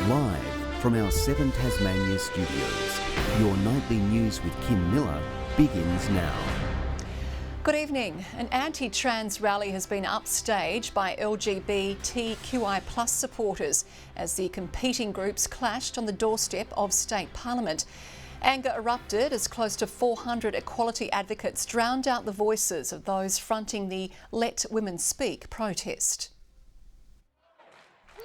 Live from our 7 Tasmania studios, your nightly news with Kim Miller begins now. Good evening. An anti-trans rally has been upstaged by LGBTQI+ supporters as the competing groups clashed on the doorstep of State Parliament. Anger erupted as close to 400 equality advocates drowned out the voices of those fronting the Let Women Speak protest.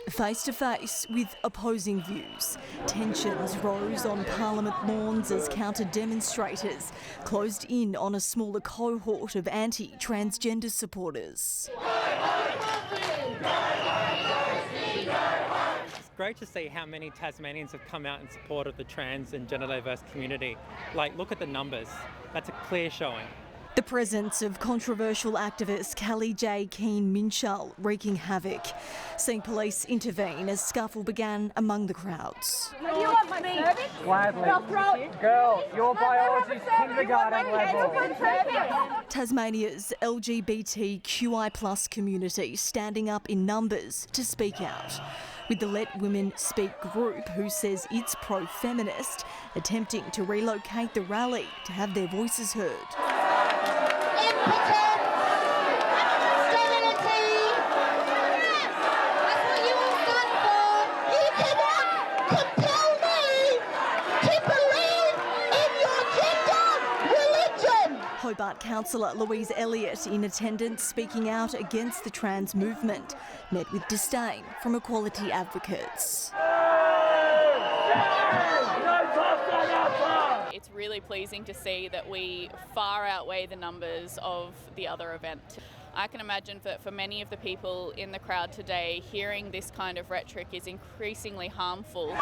Face to face with opposing views, tensions rose on Parliament lawns as counter-demonstrators closed in on a smaller cohort of anti-transgender supporters. It's great to see how many Tasmanians have come out in support of the trans and gender diverse community. Look at the numbers. That's a clear showing. The presence of controversial activist Kelly J. Keane-Minshall wreaking havoc, seeing police intervene as scuffle began among the crowds. Do you want my service? Gladly. Girl, your biology's kindergarten level. Tasmania's LGBTQI+ community standing up in numbers to speak out, with the Let Women Speak group, who says it's pro-feminist, attempting to relocate the rally to have their voices heard. Hobart councillor Louise Elliott, in attendance, speaking out against the trans movement, met with disdain from equality advocates. It's really pleasing to see that we far outweigh the numbers of the other event. I can imagine that for many of the people in the crowd today, hearing this kind of rhetoric is increasingly harmful.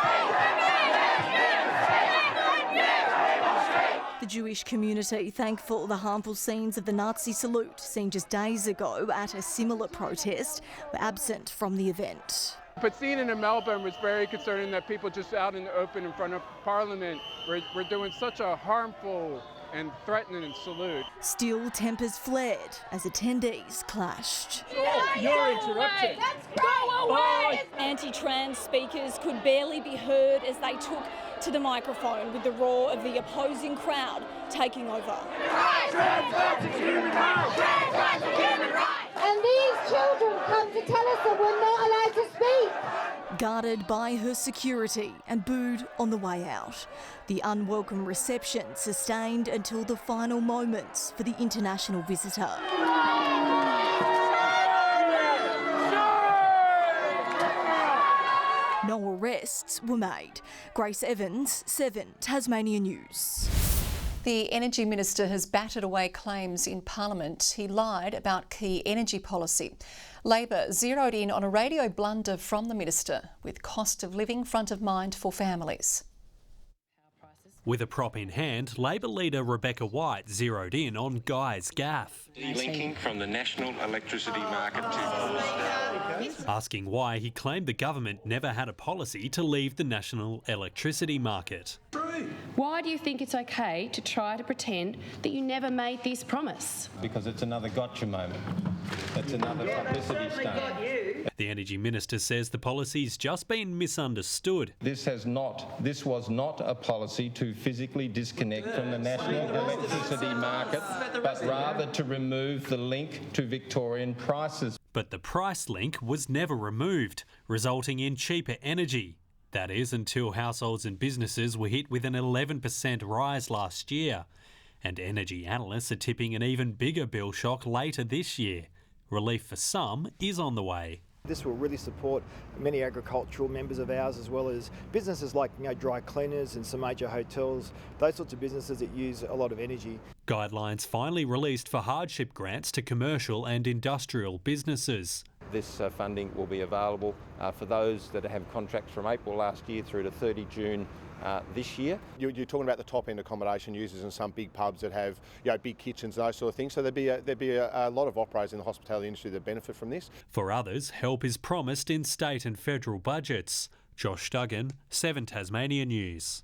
The Jewish community thankful the harmful scenes of the Nazi salute seen just days ago at a similar protest were absent from the event. But seeing it in Melbourne was very concerning, that people just out in the open in front of Parliament were doing such a harmful and threatening salute. Still, tempers flared as attendees clashed. You're interrupting. Go away! Anti-trans speakers could barely be heard as they took to the microphone, with the roar of the opposing crowd taking over. And these children come to tell us that we're not allowed to speak. Guarded by her security and booed on the way out. The unwelcome reception sustained until the final moments for the international visitor. No arrests were made. Grace Evans, 7 Tasmania News. The Energy Minister has batted away claims in Parliament he lied about key energy policy. Labor zeroed in on a radio blunder from the Minister, with cost of living front of mind for families. With a prop in hand, Labor leader Rebecca White zeroed in on Guy's gaffe. Linking from the national electricity market to... Asking why he claimed the government never had a policy to leave the national electricity market. Why do you think it's okay to try to pretend that you never made this promise? Because it's another gotcha moment. It's another publicity stunt. The Energy Minister says the policy's just been misunderstood. This was not a policy to physically disconnect from the national electricity market, but rather to remove the link to Victorian prices. But the price link was never removed, resulting in cheaper energy. That is, until households and businesses were hit with an 11% rise last year. And energy analysts are tipping an even bigger bill shock later this year. Relief for some is on the way. This will really support many agricultural members of ours, as well as businesses like dry cleaners and some major hotels, those sorts of businesses that use a lot of energy. Guidelines finally released for hardship grants to commercial and industrial businesses. This funding will be available for those that have contracts from April last year through to 30 June this year. You're talking about the top end accommodation users and some big pubs that have big kitchens, those sort of things. So there'd be a lot of operators in the hospitality industry that benefit from this. For others, help is promised in state and federal budgets. Josh Duggan, 7 Tasmania News.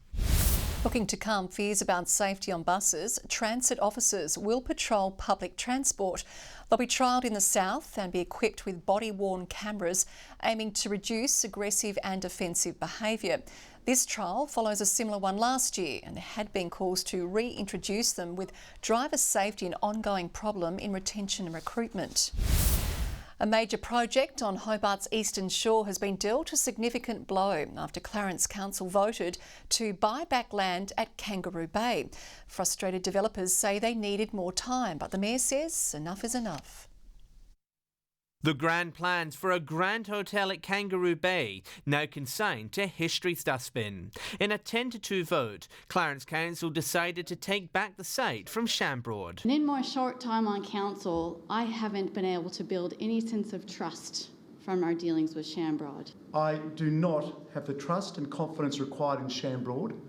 Looking to calm fears about safety on buses, transit officers will patrol public transport. They'll be trialled in the south and be equipped with body-worn cameras aiming to reduce aggressive and offensive behaviour. This trial follows a similar one last year, and there had been calls to reintroduce them, with driver safety an ongoing problem in retention and recruitment. A major project on Hobart's eastern shore has been dealt a significant blow after Clarence Council voted to buy back land at Kangaroo Bay. Frustrated developers say they needed more time, but the Mayor says enough is enough. The grand plans for a grand hotel at Kangaroo Bay now consigned to history's dustbin. In a 10-2 vote, Clarence Council decided to take back the site from Shamroad. And in my short time on council, I haven't been able to build any sense of trust from our dealings with Shamroad. I do not have the trust and confidence required in Shamroad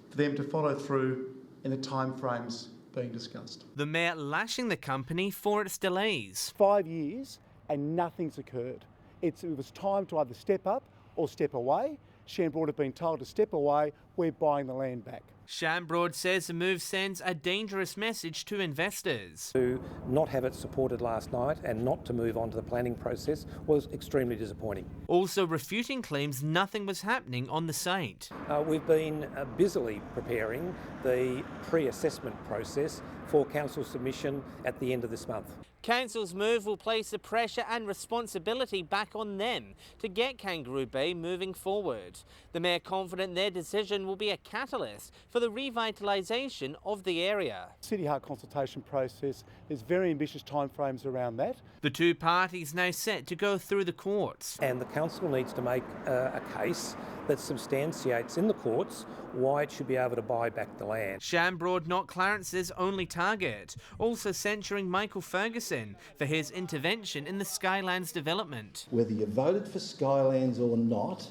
for them to follow through in the timeframes being discussed. The Mayor lashing the company for its delays. 5 years and nothing's occurred. It was time to either step up or step away. Shamroad have been told to step away. We're buying the land back. Shamroad says the move sends a dangerous message to investors. To not have it supported last night and not to move on to the planning process was extremely disappointing. Also refuting claims nothing was happening on the site. We've been busily preparing the pre-assessment process for council submission at the end of this month. Council's move will place the pressure and responsibility back on them to get Kangaroo Bay moving forward. The Mayor confident their decision will be a catalyst for the revitalisation of the area. City Hall consultation process, there's very ambitious timeframes around that. The two parties now set to go through the courts. And the council needs to make a case that substantiates in the courts why it should be able to buy back the land. Shamroad not Clarence's only target, also censuring Michael Ferguson for his intervention in the Skylands development. Whether you voted for Skylands or not,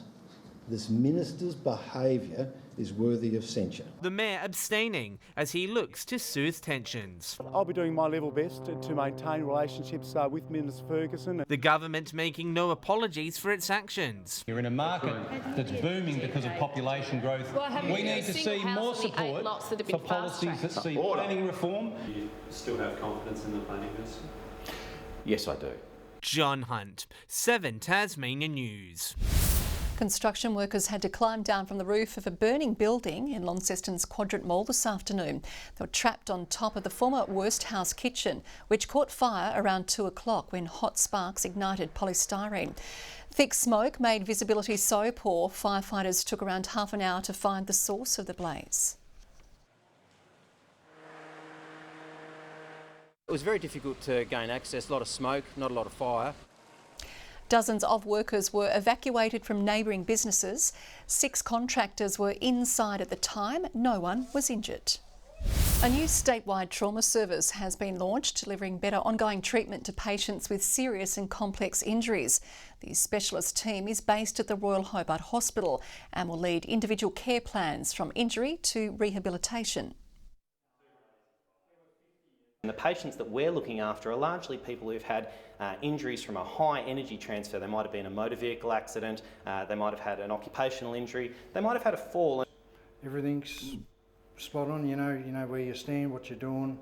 this minister's behaviour is worthy of censure. The Mayor abstaining as he looks to soothe tensions. I'll be doing my level best to maintain relationships with Minister Ferguson. The government making no apologies for its actions. You're in a market that's booming because of population growth. We need to see more support for policies that see planning reform. Do you still have confidence in the planning minister? Yes, I do. John Hunt, 7 Tasmania News. Construction workers had to climb down from the roof of a burning building in Launceston's Quadrant Mall this afternoon. They were trapped on top of the former Worst House kitchen, which caught fire around 2 o'clock when hot sparks ignited polystyrene. Thick smoke made visibility so poor, firefighters took around half an hour to find the source of the blaze. It was very difficult to gain access, a lot of smoke, not a lot of fire. Dozens of workers were evacuated from neighbouring businesses. 6 contractors were inside at the time. No one was injured. A new statewide trauma service has been launched, delivering better ongoing treatment to patients with serious and complex injuries. The specialist team is based at the Royal Hobart Hospital and will lead individual care plans from injury to rehabilitation. And the patients that we're looking after are largely people who've had injuries from a high energy transfer. They might have been a motor vehicle accident, they might have had an occupational injury, they might have had a fall. Everything's spot on, you know where you stand, what you're doing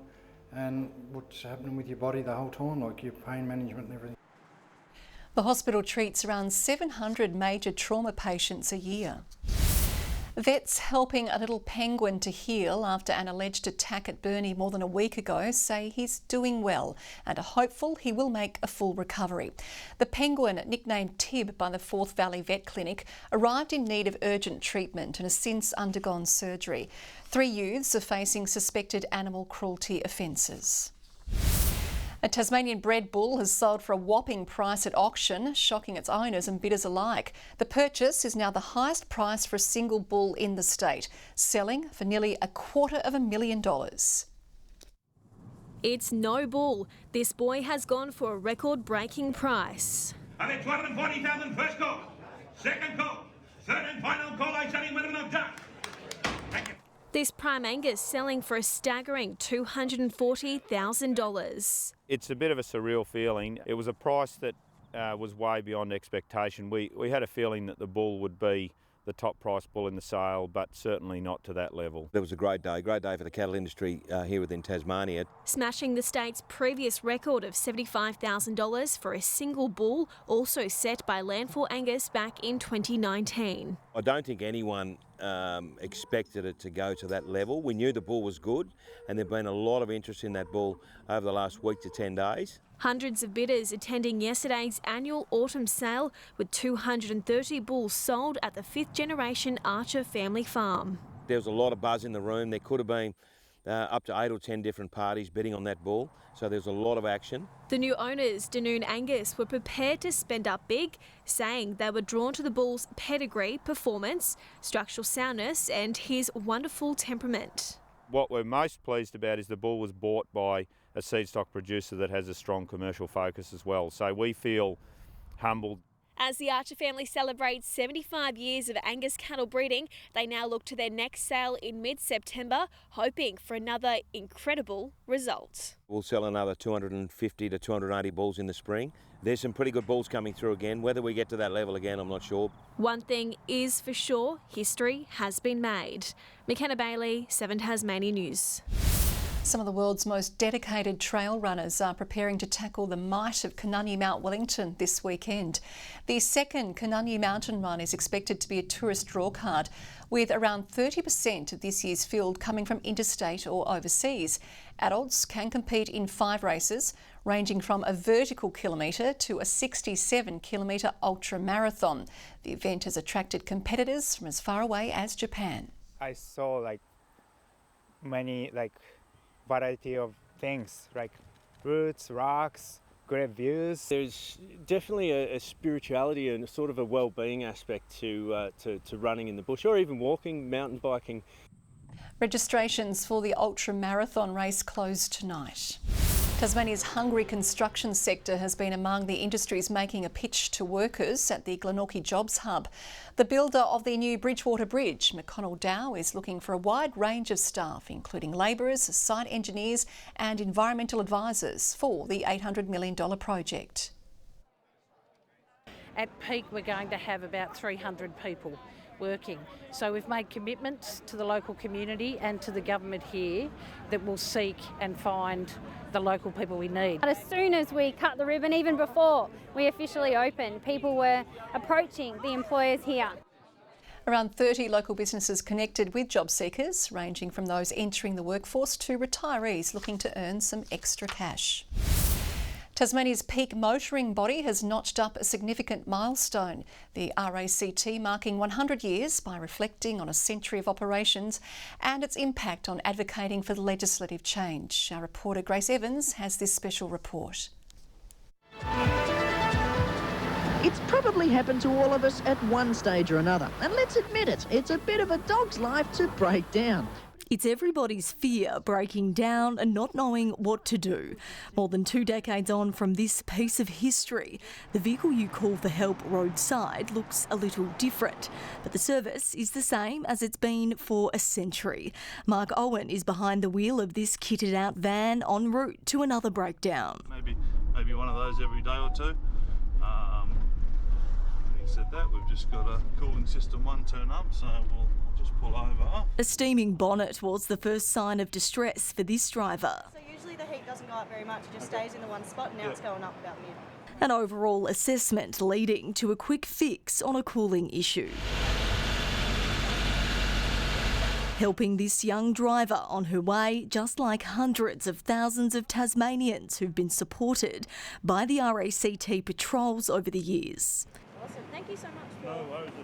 and what's happening with your body the whole time, like your pain management and everything. The hospital treats around 700 major trauma patients a year. Vets helping a little penguin to heal after an alleged attack at Burnie more than a week ago say he's doing well and are hopeful he will make a full recovery. The penguin, nicknamed Tib by the Forth Valley Vet Clinic, arrived in need of urgent treatment and has since undergone surgery. 3 youths are facing suspected animal cruelty offences. A Tasmanian bred bull has sold for a whopping price at auction, shocking its owners and bidders alike. The purchase is now the highest price for a single bull in the state, selling for nearly $250,000. It's no bull. This boy has gone for a record-breaking price. $240,000 first call, second call, third and final call. I'm selling with a duck. This Prime Angus selling for a staggering $240,000. It's a bit of a surreal feeling. It was a price that was way beyond expectation. We had a feeling that the bull would be the top price bull in the sale, but certainly not to that level. It was a great day for the cattle industry here within Tasmania. Smashing the state's previous record of $75,000 for a single bull, also set by Land for Angus back in 2019. I don't think anyone expected it to go to that level. We knew the bull was good, and there's been a lot of interest in that bull over the last week to 10 days. Hundreds of bidders attending yesterday's annual autumn sale, with 230 bulls sold at the 5th generation Archer family farm. There was a lot of buzz in the room. There could have been up to 8 or 10 different parties bidding on that bull, so there's a lot of action. The new owners, Danoon Angus, were prepared to spend up big, saying they were drawn to the bull's pedigree, performance, structural soundness and his wonderful temperament. What we're most pleased about is the bull was bought by a seed stock producer that has a strong commercial focus as well. So we feel humbled. As the Archer family celebrates 75 years of Angus cattle breeding, they now look to their next sale in mid-September, hoping for another incredible result. We'll sell another 250 to 280 bulls in the spring. There's some pretty good bulls coming through again. Whether we get to that level again, I'm not sure. One thing is for sure, history has been made. McKenna Bailey, 7 Tasmania News. Some of the world's most dedicated trail runners are preparing to tackle the might of Kanoni Mount Wellington this weekend. The second Kanoni Mountain Run is expected to be a tourist drawcard, with around 30% of this year's field coming from interstate or overseas. Adults can compete in 5 races, ranging from a vertical kilometre to a 67-kilometre ultra marathon. The event has attracted competitors from as far away as Japan. I saw many variety of things like roots, rocks, great views. There's definitely a spirituality and sort of a well-being aspect to running in the bush, or even walking, mountain biking. Registrations for the ultra marathon race closed tonight. Tasmania's hungry construction sector has been among the industries making a pitch to workers at the Glenorchy Jobs Hub. The builder of the new Bridgewater Bridge, McConnell Dow, is looking for a wide range of staff, including labourers, site engineers and environmental advisors for the $800 million project. At peak, we're going to have about 300 people working. So we've made commitments to the local community and to the government here that will seek and find the local people we need. As soon as we cut the ribbon, even before we officially opened, people were approaching the employers here. Around 30 local businesses connected with job seekers, ranging from those entering the workforce to retirees looking to earn some extra cash. Tasmania's peak motoring body has notched up a significant milestone, the RACT marking 100 years by reflecting on a century of operations and its impact on advocating for legislative change. Our reporter Grace Evans has this special report. It's probably happened to all of us at one stage or another, and let's admit it, it's a bit of a dog's life to break down. It's everybody's fear, breaking down and not knowing what to do. More than 2 decades on from this piece of history, the vehicle you call for help roadside looks a little different, but the service is the same as it's been for a century. Mark Owen is behind the wheel of this kitted out van en route to another breakdown. Maybe one of those every day or two. Having said that, we've just got a cooling system one turn up, so we'll just pull over. A steaming bonnet was the first sign of distress for this driver. So usually the heat doesn't go up very much, it just stays in the one spot, and now it's going up about mid. An overall assessment leading to a quick fix on a cooling issue. Helping this young driver on her way, just like hundreds of thousands of Tasmanians who've been supported by the RACT patrols over the years. Awesome, thank you so much.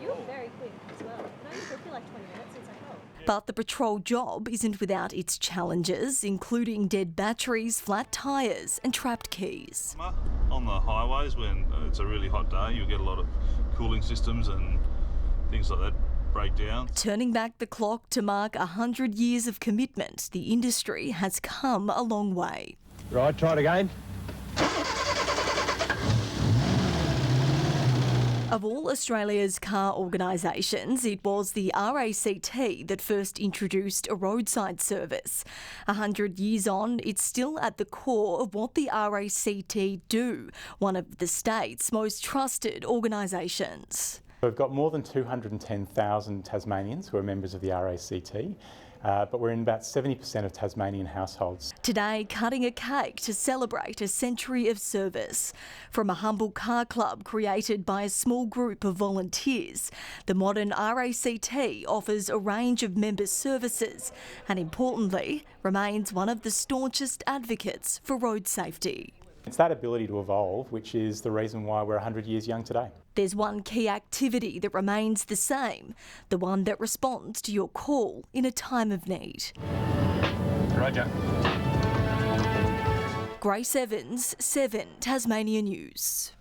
You were very quick as well. It only took you like 20 minutes since I called. But the patrol job isn't without its challenges, including dead batteries, flat tyres and trapped keys. On the highways, when it's a really hot day, you'll get a lot of cooling systems and things like that break down. Turning back the clock to mark 100 years of commitment, the industry has come a long way. Right, try it again. Of all Australia's car organisations, it was the RACT that first introduced a roadside service. 100 years on, it's still at the core of what the RACT do, one of the state's most trusted organisations. We've got more than 210,000 Tasmanians who are members of the RACT, but we're in about 70% of Tasmanian households. Today, cutting a cake to celebrate a century of service. From a humble car club created by a small group of volunteers, the modern RACT offers a range of member services and, importantly, remains one of the staunchest advocates for road safety. It's that ability to evolve which is the reason why we're 100 years young today. There's one key activity that remains the same, the one that responds to your call in a time of need. Roger. Grace Evans, 7 Tasmania News.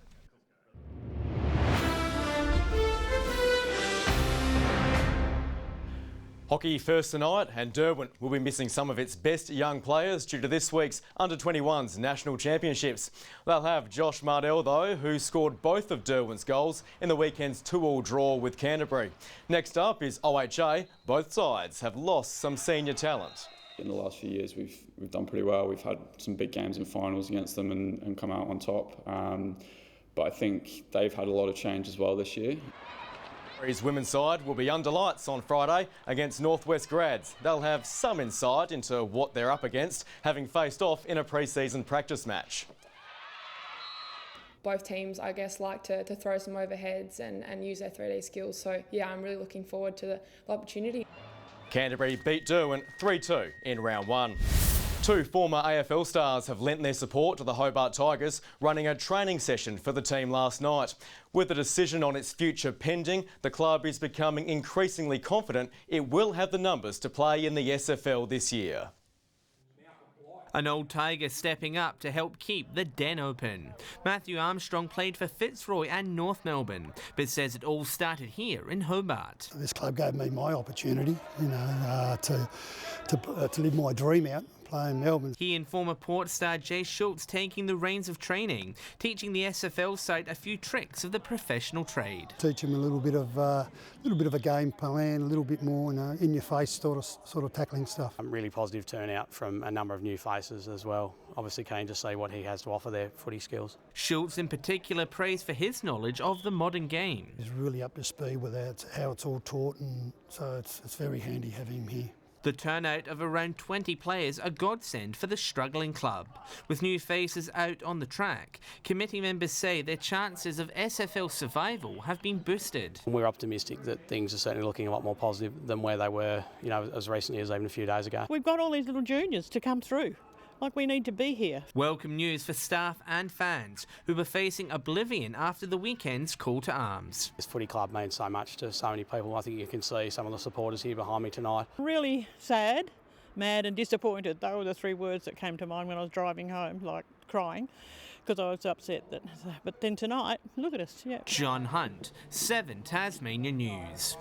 Hockey first tonight, and Derwent will be missing some of its best young players due to this week's Under-21s National Championships. They'll have Josh Mardell, though, who scored both of Derwent's goals in the weekend's 2-2 draw with Canterbury. Next up is OHA. Both sides have lost some senior talent. In the last few years, we've done pretty well. We've had some big games and finals against them and come out on top. But I think they've had a lot of change as well this year. His women's side will be under lights on Friday against Northwest Grads. They'll have some insight into what they're up against, having faced off in a pre-season practice match. Both teams, I guess, like to throw some overheads and use their 3D skills. So, yeah, I'm really looking forward to the opportunity. Canterbury beat Derwent 3-2 in round 1. 2 former AFL stars have lent their support to the Hobart Tigers, running a training session for the team last night. With a decision on its future pending, the club is becoming increasingly confident it will have the numbers to play in the SFL this year. An old Tiger stepping up to help keep the den open. Matthew Armstrong played for Fitzroy and North Melbourne, but says it all started here in Hobart. This club gave me my opportunity, to live my dream out. Playing Melbourne. He and former Port star Jay Schultz taking the reins of training, teaching the SFL side a few tricks of the professional trade. Teach them a little bit of a game plan, a little bit more in your face sort of tackling stuff. Really positive turnout from a number of new faces as well. Obviously keen to see what he has to offer their footy skills. Schultz in particular praised for his knowledge of the modern game. He's really up to speed with how it's all taught, and so it's very handy having him here. The turnout of around 20 players a godsend for the struggling club. With new faces out on the track, committee members say their chances of SFL survival have been boosted. We're optimistic that things are certainly looking a lot more positive than where they were, as recently as even a few days ago. We've got all these little juniors to come through. Like, we need to be here. Welcome news for staff and fans who were facing oblivion after the weekend's call to arms. This footy club means so much to so many people. I think you can see some of the supporters here behind me tonight. Really sad, mad and disappointed. They were the 3 words that came to mind when I was driving home, like crying, because I was upset. But then tonight, look at us. Yeah. John Hunt, 7 Tasmania News.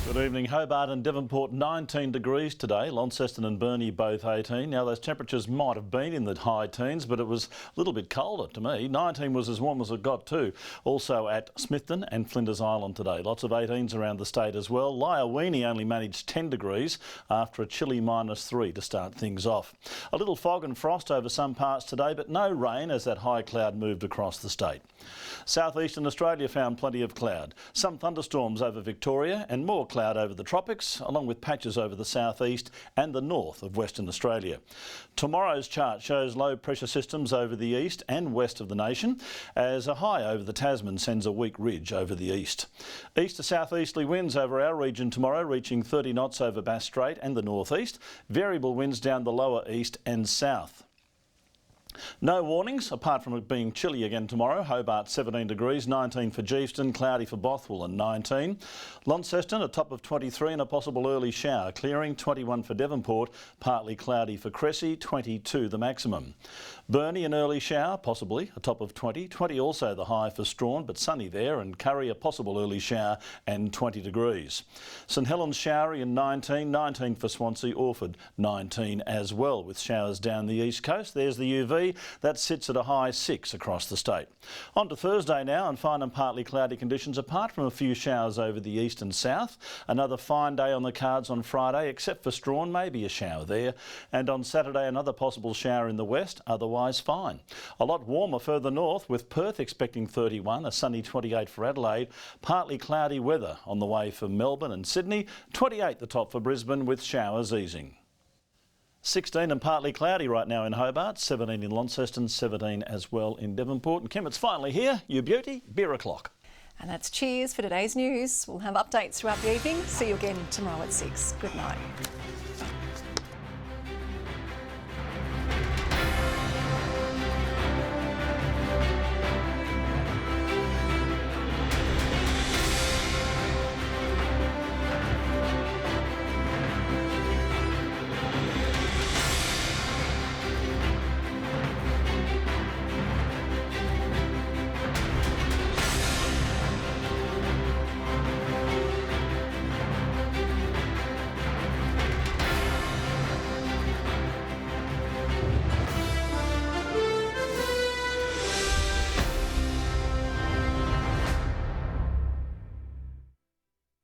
Good evening. Hobart and Devonport 19 degrees today. Launceston and Burnie both 18. Now those temperatures might have been in the high teens, but it was a little bit colder to me. 19 was as warm as it got too. Also at Smithton and Flinders Island today. Lots of 18s around the state as well. Lyowini only managed 10 degrees after a chilly -3 to start things off. A little fog and frost over some parts today, but no rain as that high cloud moved across the state. Southeastern Australia found plenty of cloud. Some thunderstorms over Victoria and more cloud over the tropics, along with patches over the southeast and the north of Western Australia. Tomorrow's chart shows low pressure systems over the east and west of the nation, as a high over the Tasman sends a weak ridge over the east. East to southeasterly winds over our region tomorrow, reaching 30 knots over Bass Strait and the northeast. Variable winds down the lower east and south. No warnings, apart from it being chilly again tomorrow. Hobart 17 degrees, 19 for Geeveston, cloudy for Bothwell and 19. Launceston a top of 23 and a possible early shower, clearing 21 for Devonport, partly cloudy for Cressy, 22 the maximum. Burnie an early shower, possibly, a top of 20. 20 also the high for Strawn, but sunny there, and Curry a possible early shower and 20 degrees. St Helens showery and 19, 19 for Swansea, Orford 19 as well, with showers down the east coast. There's the UV. 3. That sits at a high 6 across the state. On to Thursday now, and fine and partly cloudy conditions apart from a few showers over the east and south. Another fine day on the cards on Friday, except for Strawn, maybe a shower there. And on Saturday, another possible shower in the west, otherwise fine. A lot warmer further north, with Perth expecting 31, a sunny 28 for Adelaide. Partly cloudy weather on the way for Melbourne and Sydney. 28 the top for Brisbane, with showers easing. 16 and partly cloudy right now in Hobart, 17 in Launceston, 17 as well in Devonport. And Kim, it's finally here, you beauty, beer o'clock. And that's cheers for today's news. We'll have updates throughout the evening. See you again tomorrow at 6. Good night.